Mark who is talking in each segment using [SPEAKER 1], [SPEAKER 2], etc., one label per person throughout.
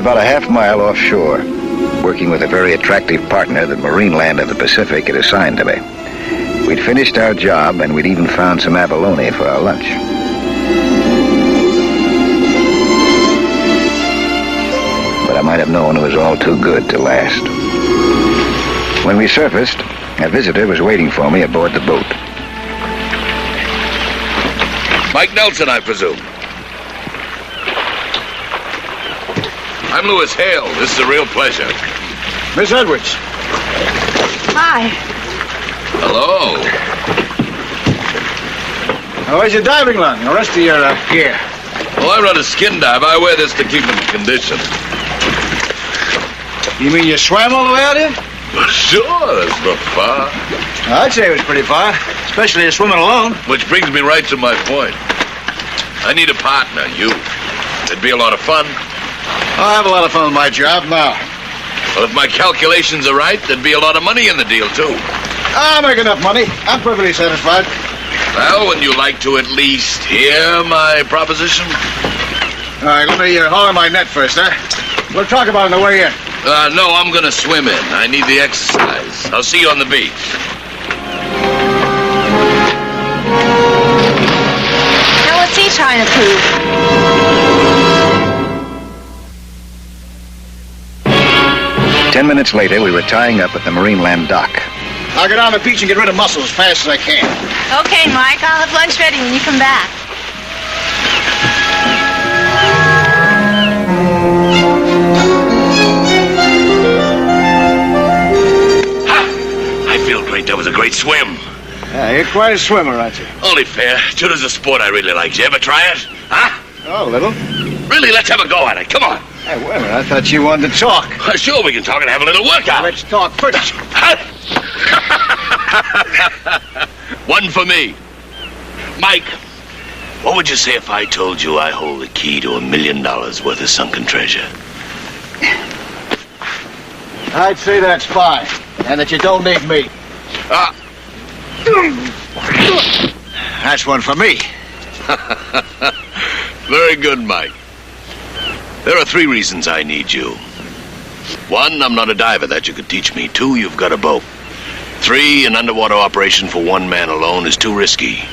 [SPEAKER 1] about a half-mile offshore, working with a very attractive partner that Marine Land of the Pacific had assigned to me. We'd finished our job, and we'd even found some abalone for our lunch. But I might have known it was all too good to last. When we surfaced, a visitor was waiting for me aboard the boat.
[SPEAKER 2] Mike Nelson, I presume. I'm Louis Hale. This is a real pleasure.
[SPEAKER 3] Miss Edwards.
[SPEAKER 4] Hi.
[SPEAKER 2] Hello.
[SPEAKER 3] Where's your diving line? The rest of your gear.
[SPEAKER 2] Well, I run a skin dive. I wear this to keep in condition.
[SPEAKER 3] You mean you swam all the way out here?
[SPEAKER 2] Well, sure, that's not far.
[SPEAKER 3] I'd say it was pretty far, especially swimming alone.
[SPEAKER 2] Which brings me right to my point. I need a partner, you. It'd be a lot of fun.
[SPEAKER 3] I have a lot of fun with my job now.
[SPEAKER 2] Well, if my calculations are right, there'd be a lot of money in the deal, too.
[SPEAKER 3] I'll make enough money. I'm perfectly satisfied.
[SPEAKER 2] Well, wouldn't you like to at least hear my proposition?
[SPEAKER 3] All right, let me haul in my net first, huh? We'll talk about it on the way in.
[SPEAKER 2] No, I'm going to swim in. I need the exercise. I'll see you on the beach.
[SPEAKER 4] Now, what's he trying to prove?
[SPEAKER 1] Ten minutes later, we were tying up at the Marine Land dock.
[SPEAKER 3] I'll get on the beach and get rid of muscle as fast as I can.
[SPEAKER 4] Okay, Mike, I'll have lunch ready when you come back.
[SPEAKER 2] I feel great. That was a great swim.
[SPEAKER 3] Yeah, you're quite a swimmer, aren't you?
[SPEAKER 2] Only fair. Judo's a sport I really like. Did you ever try it? Huh?
[SPEAKER 3] Oh, a little.
[SPEAKER 2] Really? Let's have a go at it. Come on.
[SPEAKER 3] Hey, wait a minute. I thought you wanted to talk.
[SPEAKER 2] Sure, we can talk and have a little workout.
[SPEAKER 3] Let's talk first.
[SPEAKER 2] One for me. Mike, what would you say if I told you I hold the key to $1 million worth of sunken treasure?
[SPEAKER 3] I'd say that's fine. And that you don't need me. That's one for me.
[SPEAKER 2] Very good, Mike. There are 3 reasons I need you. 1, I'm not a diver. That you could teach me. 2, you've got a boat. 3, an underwater operation for one man alone is too risky.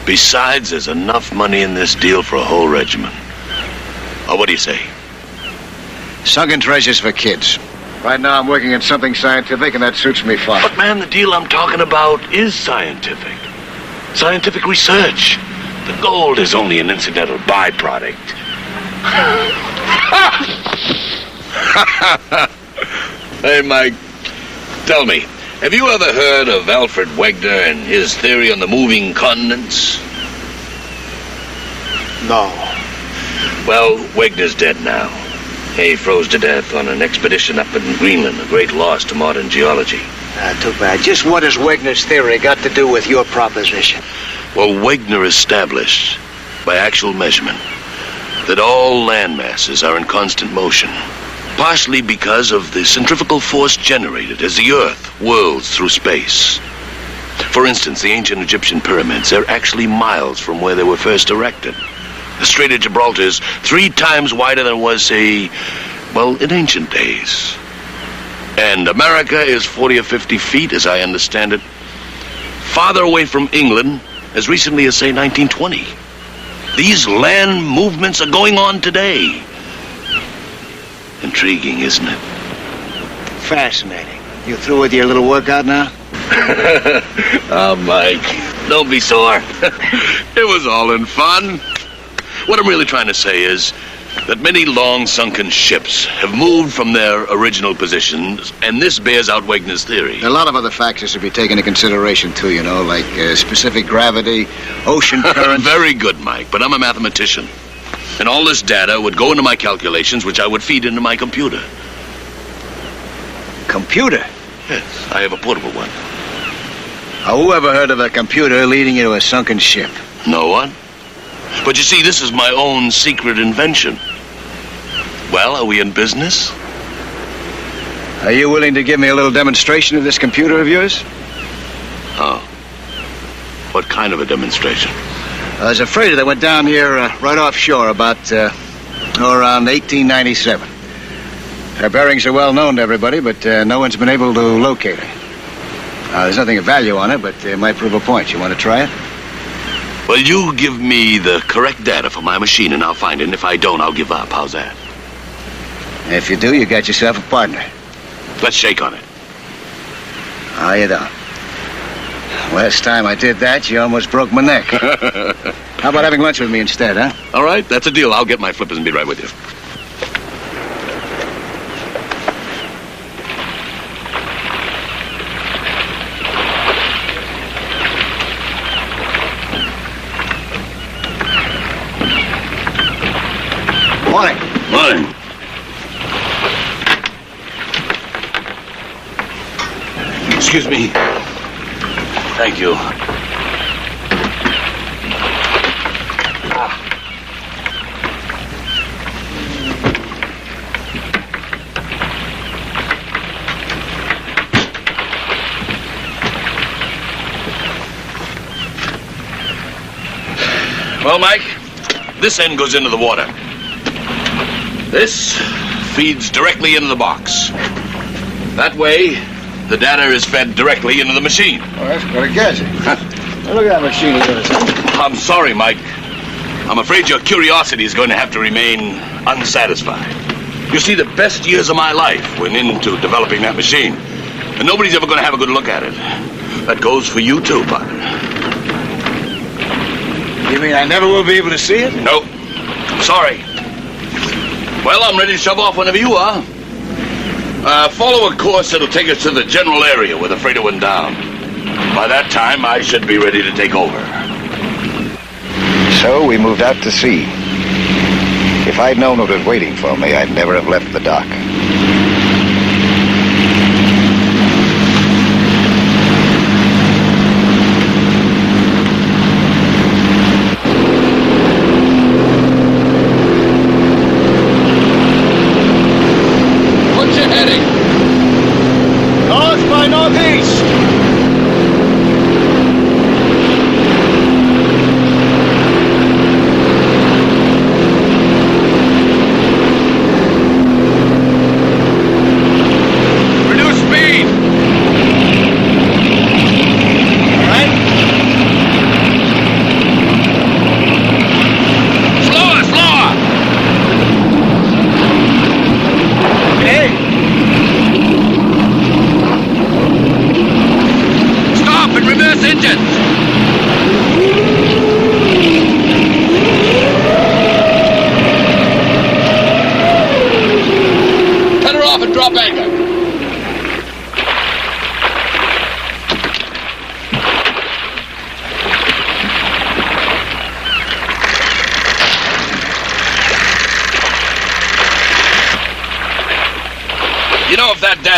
[SPEAKER 2] Besides, there's enough money in this deal for a whole regiment. Oh, what do you say?
[SPEAKER 3] Sunken treasures for kids. Right now I'm working on something scientific, and that suits me fine.
[SPEAKER 2] But, man, the deal I'm talking about is scientific. Scientific research. The gold is only an incidental byproduct. Hey, Mike, tell me, have you ever heard of Alfred Wegener and his theory on the moving continents?
[SPEAKER 3] No.
[SPEAKER 2] Well, Wegener's dead now. He froze to death on an expedition up in Greenland, a great loss to modern geology.
[SPEAKER 3] Too bad. Just what has Wegener's theory got to do with your proposition?
[SPEAKER 2] Well, Wegener established, by actual measurement, that all land masses are in constant motion, partially because of the centrifugal force generated as the Earth whirls through space. For instance, the ancient Egyptian pyramids, they're actually miles from where they were first erected. The Strait of Gibraltar is 3 times wider than it was, say, well, in ancient days. And America is 40 or 50 feet, as I understand it, farther away from England as recently as, say, 1920. These land movements are going on today. Intriguing, isn't it?
[SPEAKER 3] Fascinating. You through with your little workout now?
[SPEAKER 2] Oh, Mike, don't be sore. It was all in fun. What I'm really trying to say is that many long-sunken ships have moved from their original positions, and this bears out Wegener's theory.
[SPEAKER 3] A lot of other factors to be taken into consideration, too, you know, like specific gravity, ocean currents.
[SPEAKER 2] Very good, Mike, but I'm a mathematician. And all this data would go into my calculations, which I would feed into my computer.
[SPEAKER 3] Computer?
[SPEAKER 2] Yes, I have a portable one.
[SPEAKER 3] Who ever heard of a computer leading you to a sunken ship?
[SPEAKER 2] No one. But you see, this is my own secret invention. Well, are we in business?
[SPEAKER 3] Are you willing to give me a little demonstration of this computer of yours?
[SPEAKER 2] Oh. What kind of a demonstration?
[SPEAKER 3] I was afraid that went down here right offshore about around 1897. Her bearings are well known to everybody, but no one's been able to locate her. There's nothing of value on it, but it might prove a point. You want to try it?
[SPEAKER 2] Well, you give me the correct data for my machine, and I'll find it. And if I don't, I'll give up. How's that?
[SPEAKER 3] If you do, you got yourself a partner.
[SPEAKER 2] Let's shake on it.
[SPEAKER 3] Oh, you don't. Last time I did that, you almost broke my neck. How about having lunch with me instead, huh?
[SPEAKER 2] All right, that's a deal. I'll get my flippers and be right with you.
[SPEAKER 3] Morning.
[SPEAKER 2] Morning. Excuse me. Thank you. Well, Mike, this end goes into the water. This feeds directly into the box. That way, the data is fed directly into the machine.
[SPEAKER 3] Oh, that's got a gadget. Now, look at that machine of yours, huh?
[SPEAKER 2] I'm sorry, Mike. I'm afraid your curiosity is going to have to remain unsatisfied. You see, the best years of my life went into developing that machine, and nobody's ever going to have a good look at it. That goes for you, too, partner.
[SPEAKER 3] You mean I never will be able to see it?
[SPEAKER 2] No. Sorry. Well, I'm ready to shove off whenever you are. Follow a course that'll take us to the general area where the freighter went down. By that time, I should be ready to take over.
[SPEAKER 1] So we moved out to sea. If I'd known what was waiting for me, I'd never have left the dock.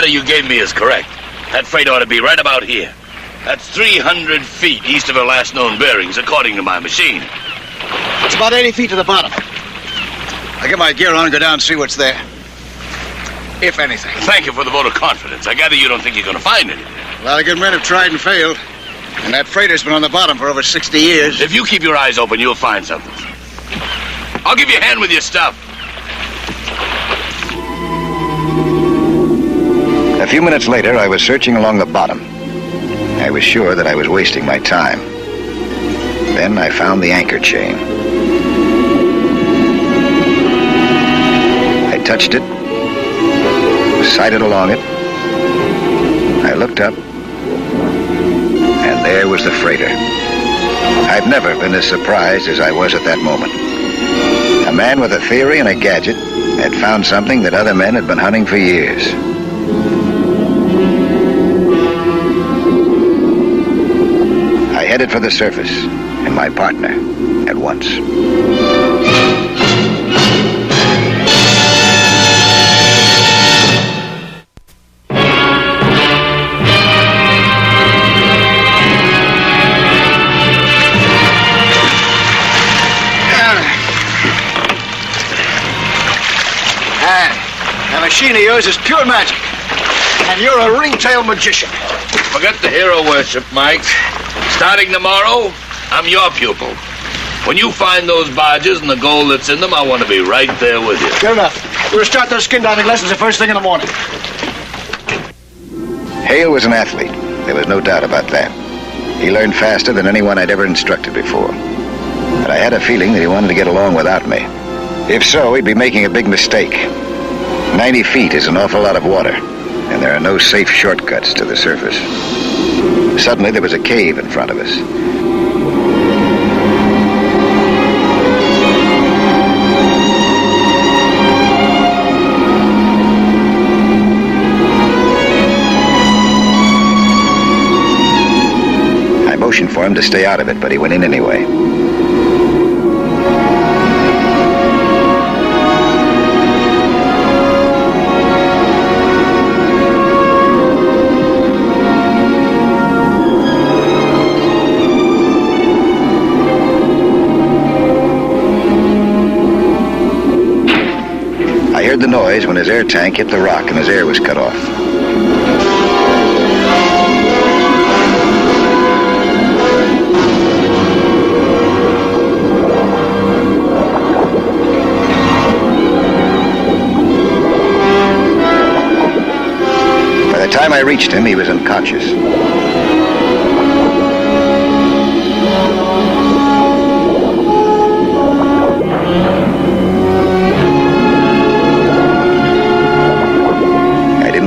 [SPEAKER 2] You gave me is correct. That freight ought to be right about here. That's 300 feet east of her last known bearings, according to my machine.
[SPEAKER 3] It's about 80 feet to the bottom. I'll get my gear on and go down and see what's there. If anything.
[SPEAKER 2] Thank you for the vote of confidence. I gather you don't think you're going to find anything.
[SPEAKER 3] A lot of good men have tried and failed. And that freighter's been on the bottom for over 60 years.
[SPEAKER 2] If you keep your eyes open, you'll find something. I'll give you a hand with your stuff.
[SPEAKER 1] A few minutes later, I was searching along the bottom. I was sure that I was wasting my time. Then I found the anchor chain. I touched it, sighted along it. I looked up, and there was the freighter. I've never been as surprised as I was at that moment. A man with a theory and a gadget had found something that other men had been hunting for years. I headed for the surface, and my partner at once.
[SPEAKER 3] That machine of yours is pure magic. And you're a ringtail magician.
[SPEAKER 2] Forget the hero worship, Mike. Starting tomorrow, I'm your pupil. When you find those barges and the gold that's in them, I want to be right there with you.
[SPEAKER 3] Good enough. We'll start those skin diving lessons the first thing in the morning.
[SPEAKER 1] Hale was an athlete. There was no doubt about that. He learned faster than anyone I'd ever instructed before. But I had a feeling that he wanted to get along without me. If so, he'd be making a big mistake. 90 feet is an awful lot of water, and there are no safe shortcuts to the surface. Suddenly, there was a cave in front of us. I motioned for him to stay out of it, but he went in anyway. I heard the noise when his air tank hit the rock and his air was cut off. By the time I reached him, he was unconscious.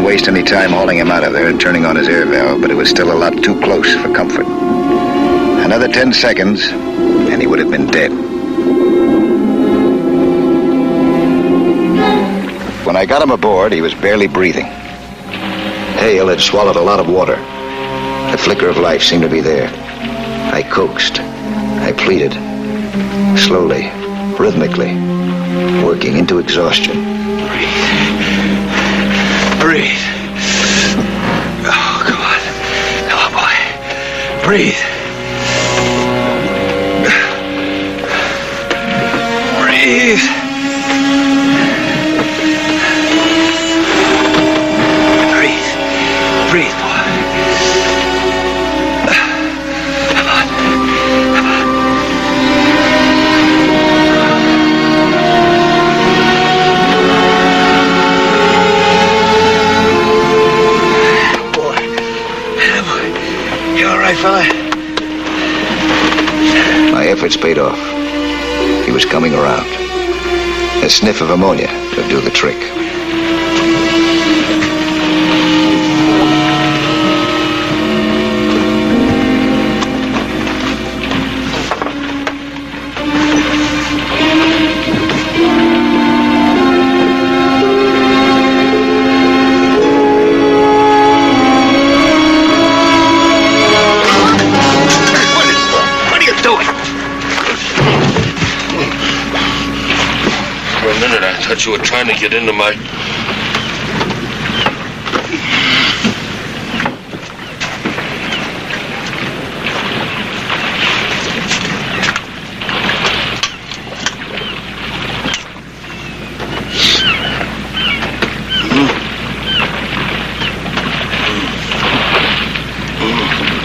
[SPEAKER 1] Waste any time hauling him out of there and turning on his air valve, but it was still a lot too close for comfort. Another 10 seconds, and he would have been dead. When I got him aboard, he was barely breathing. Hale had swallowed a lot of water. The flicker of life seemed to be there. I coaxed. I pleaded. Slowly, rhythmically, working into exhaustion.
[SPEAKER 2] Breathe. Oh, come on. Come on, boy. Breathe. Breathe. Breathe. Breathe, boy. Come on. Come on. Fella.
[SPEAKER 1] My efforts paid off. He was coming around. A sniff of ammonia would do the trick.
[SPEAKER 2] I thought you were trying to get into my...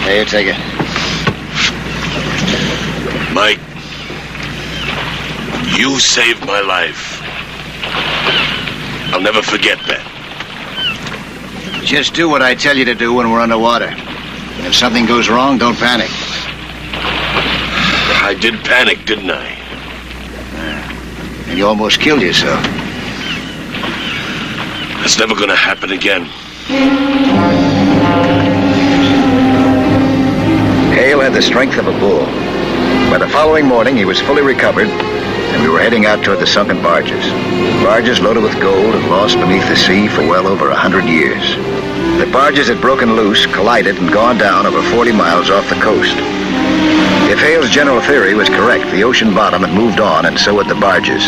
[SPEAKER 1] Here, take it.
[SPEAKER 2] Mike, you saved my life. I'll never forget that.
[SPEAKER 3] Just do what I tell you to do when we're underwater. If something goes wrong, don't panic.
[SPEAKER 2] I did panic, didn't I?
[SPEAKER 3] And you almost killed yourself.
[SPEAKER 2] That's never gonna happen again.
[SPEAKER 1] Hale had the strength of a bull. By the following morning, he was fully recovered, and we were heading out toward the sunken barges. Barges loaded with gold and lost beneath the sea for well over 100 years. The barges had broken loose, collided, and gone down over 40 miles off the coast. If Hale's general theory was correct, the ocean bottom had moved on, and so had the barges.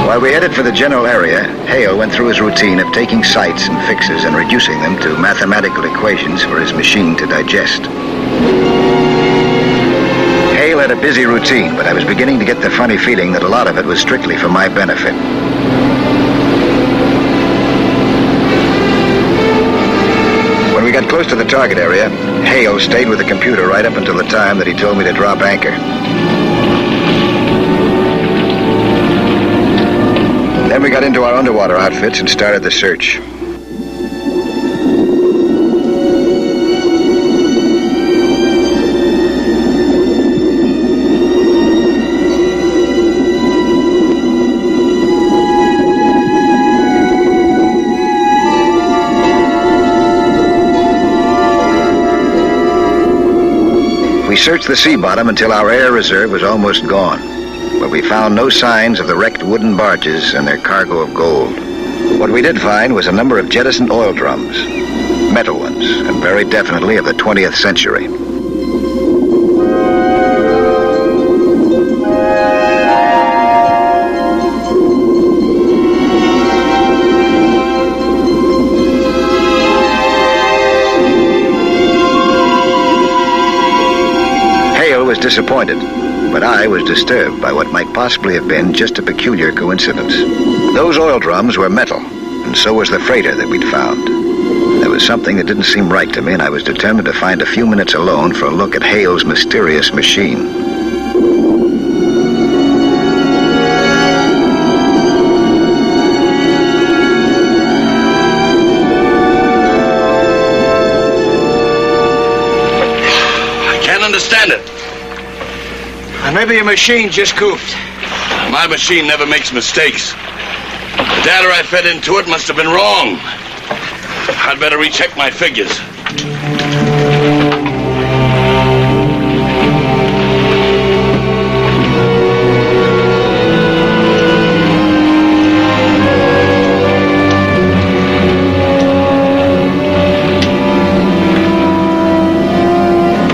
[SPEAKER 1] While we headed for the general area, Hale went through his routine of taking sights and fixes and reducing them to mathematical equations for his machine to digest. Hale had a busy routine, but I was beginning to get the funny feeling that a lot of it was strictly for my benefit. When we got close to the target area, Hale stayed with the computer right up until the time that he told me to drop anchor. got into our underwater outfits and started the search. We searched the sea bottom until our air reserve was almost gone, but we found no signs of the wrecked wooden barges and their cargo of gold. What we did find was a number of jettisoned oil drums, metal ones, and very definitely of the 20th century. Was disappointed, but I was disturbed by what might possibly have been just a peculiar coincidence. Those oil drums were metal, and so was the freighter that we'd found. There was something that didn't seem right to me, and I was determined to find a few minutes alone for a look at Hale's mysterious machine.
[SPEAKER 2] I can't understand it.
[SPEAKER 3] Maybe your machine just goofed.
[SPEAKER 2] My machine never makes mistakes. The data I fed into it must have been wrong. I'd better recheck my figures.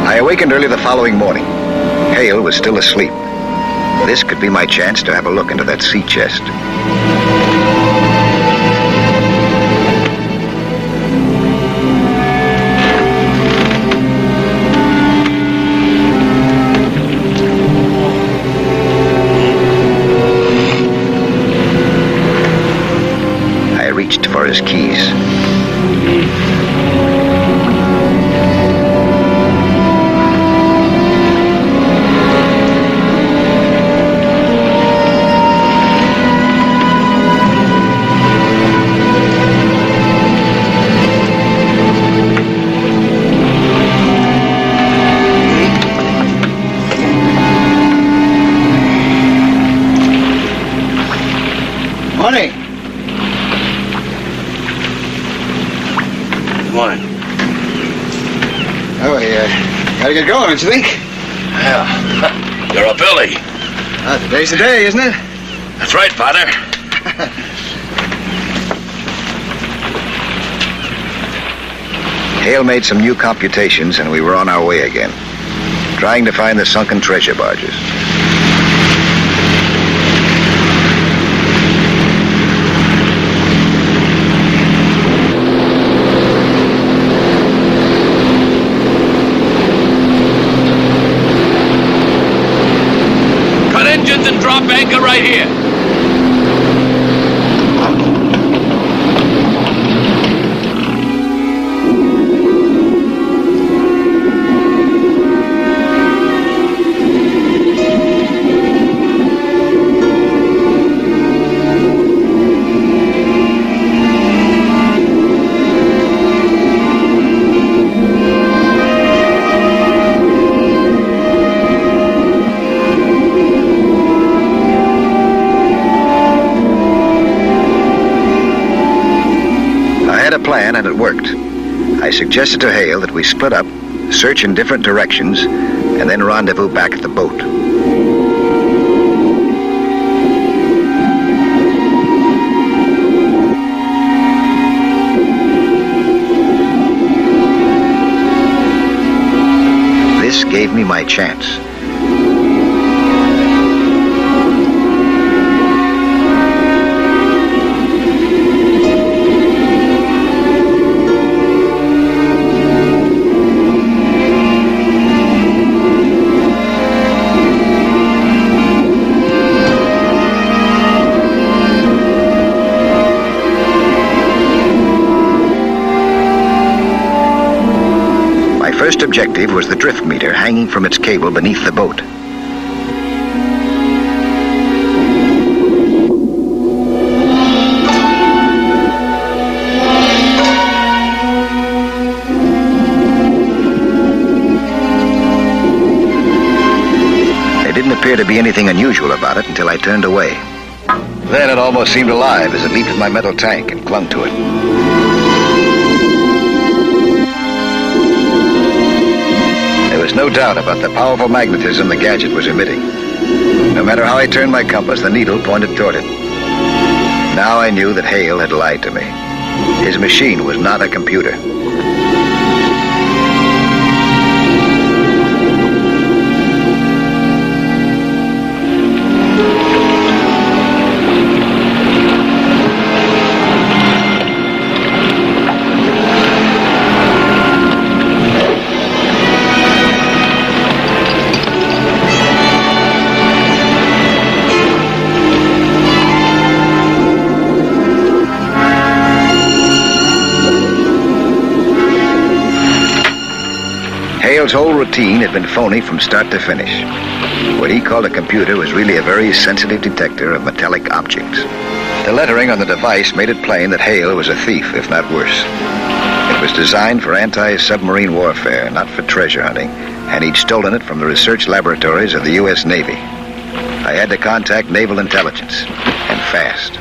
[SPEAKER 1] I awakened early the following morning. Hale was still asleep. This could be my chance to have a look into that sea chest. I reached for his keys.
[SPEAKER 3] Morning.
[SPEAKER 2] Good morning.
[SPEAKER 3] Oh, gotta get going, don't you think?
[SPEAKER 2] Yeah. You're up early.
[SPEAKER 3] Today's the day, isn't it?
[SPEAKER 2] That's right, partner.
[SPEAKER 1] Hale made some new computations, and we were on our way again, trying to find the sunken treasure barges.
[SPEAKER 2] Cut engines and drop anchor right here.
[SPEAKER 1] Plan, and it worked. I suggested to Hale that we split up, search in different directions, and then rendezvous back at the boat. This gave me my chance. First objective was the drift meter hanging from its cable beneath the boat. see anything unusual about it until I turned away. Then it almost seemed alive as it leaped at my metal tank and clung to it. There was no doubt about the powerful magnetism the gadget was emitting. No matter how I turned my compass, the needle pointed toward it. Now I knew that Hale had lied to me. His machine was not a computer. Hale's whole routine had been phony from start to finish. What he called a computer was really a very sensitive detector of metallic objects. The lettering on the device made it plain that Hale was a thief, if not worse. It was designed for anti-submarine warfare, not for treasure hunting, and he'd stolen it from the research laboratories of the U.S. Navy. I had to contact Naval Intelligence, and fast.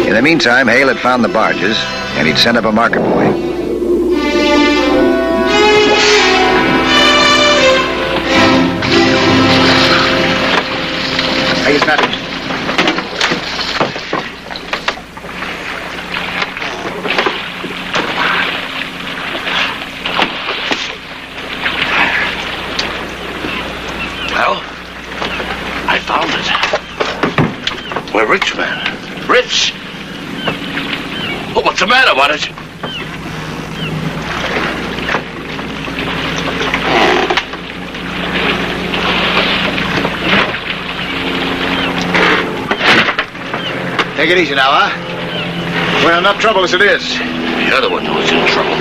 [SPEAKER 1] In the meantime, Hale had found the barges, and he'd sent up a marker boy.
[SPEAKER 3] Hey, it's not.
[SPEAKER 2] Well, I found it. We're rich, man. Rich! Oh, what's the matter, Wattage?
[SPEAKER 3] Take it easy now, huh? We're in enough trouble as it is.
[SPEAKER 2] The other one was in trouble.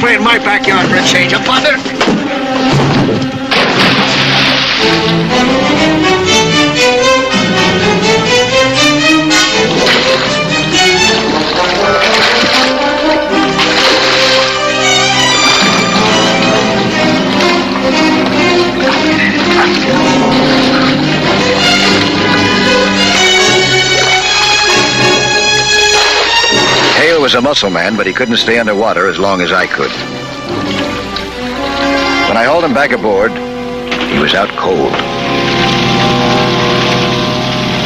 [SPEAKER 3] In my backyard for a change, a partner.
[SPEAKER 1] Hale was a muscle man, but he couldn't stay underwater as long as I could. When I hauled him back aboard, he was out cold.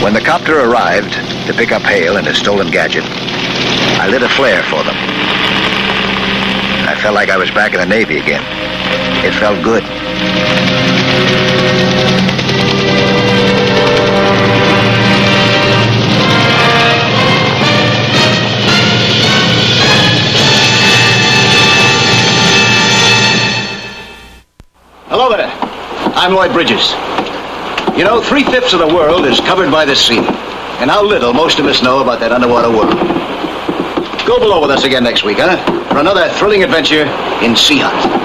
[SPEAKER 1] When the copter arrived to pick up Hale and his stolen gadget, I lit a flare for them. I felt like I was back in the Navy again. It felt good.
[SPEAKER 3] Hello there. I'm Lloyd Bridges. You know, 3/5 of the world is covered by the sea. And how little most of us know about that underwater world. Go below with us again next week, huh? For another thrilling adventure in Sea Hunt.